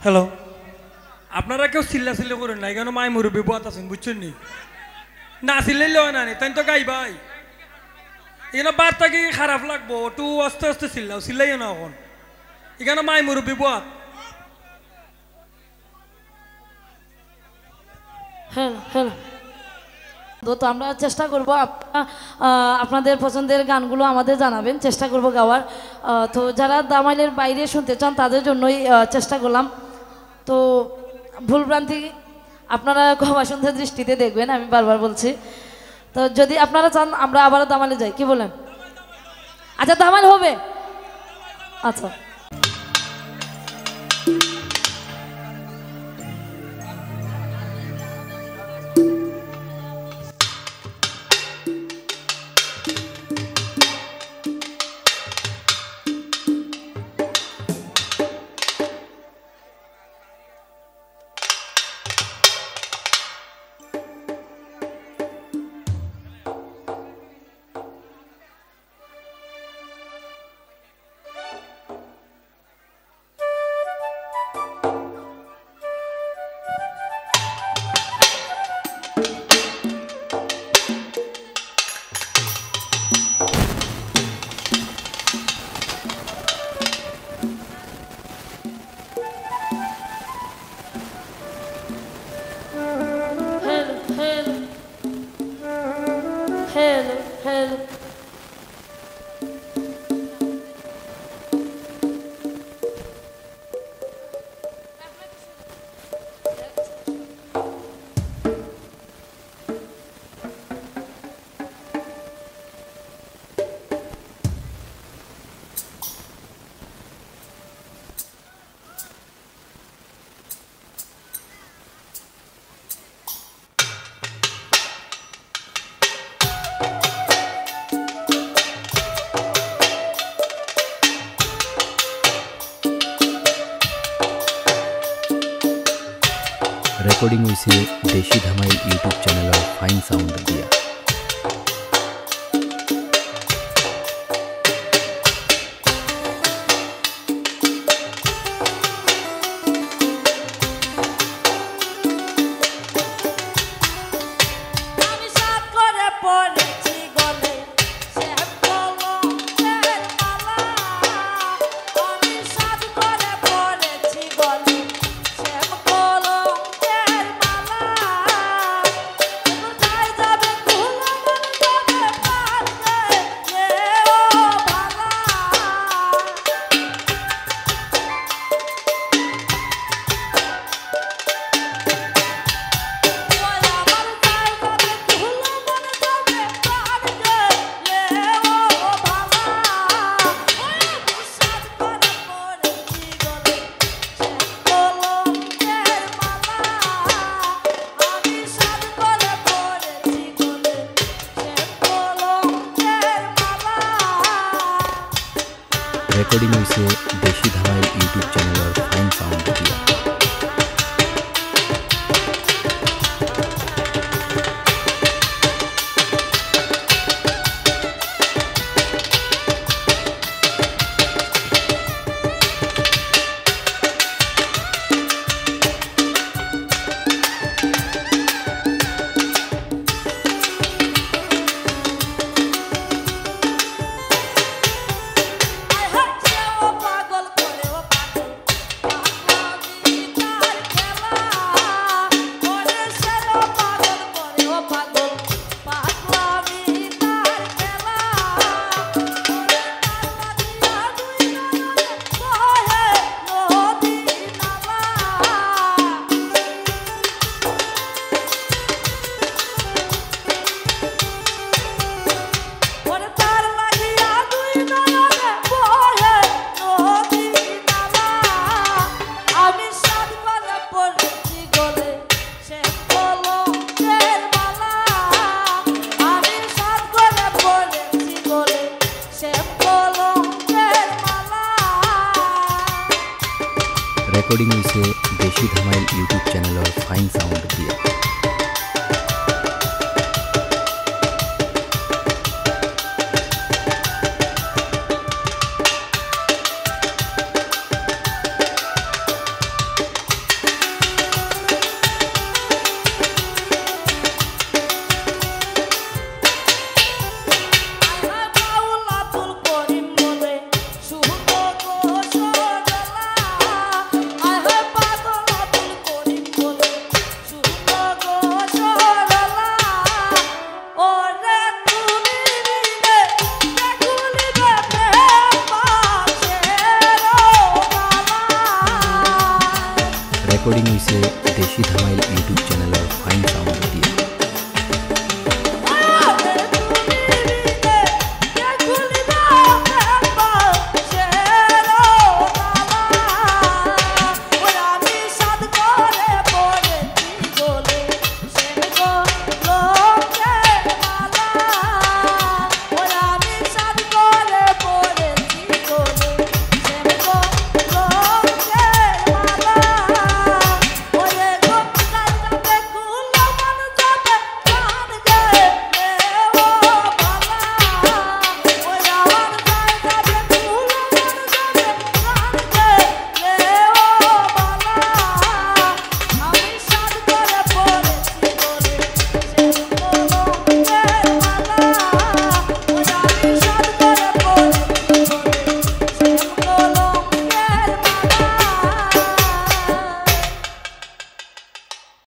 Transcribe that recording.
Hello, আপনারা কেউ চিল্লা করেন না, এখানে মাই মুরব্বী বাত আছেন, বুঝছেন নি? না চিল্লাইলে হয় না নি, তাই তো গাই ভাই এখানে বার্তা কি খারাপ লাগবো, একটু আস্তে আস্তে চিল্লাইও না এখন, এখানে মাই মুরব্বী বাত। হ্যালো হ্যালো, তো আমরা চেষ্টা করব আপনাদের পছন্দের গানগুলো আমাদের জানাবেন, চেষ্টা করব গাওয়ার। তো যারা দামাইলের বাইরে শুনতে চান তাদের জন্যই চেষ্টা করলাম। তো ভুলভ্রান্তি আপনারা ক্ষমা সুন্দর দৃষ্টিতে দেখবেন, আমি বারবার বলছি। তো যদি আপনারা চান আমরা আবারও দামাইলে যাই, কি বলেন? আচ্ছা দামাইল হবে, আচ্ছা। Hello, hello. রেকর্ডিং হয়েছে দেশি ধামাইল ইউটিউব চ্যানেলের ফাইন সাউন্ড দিয়া। রেকর্ডিং হয়েছে দেশি ধামাইল ইউটিউব চ্যানেলের ফাইন সাউন্ড দিয়া। রেকর্ডিং হয়েছে দেশি ধামাইল ইউটিউব চ্যানেলের ফাইন সাউন্ড দিয়া। ৰেকৰ্ডিং হৈছে দেশী ধামাইল ইউটিউব চেনেলৰ ফাইন চাউণ্ড দিয়া।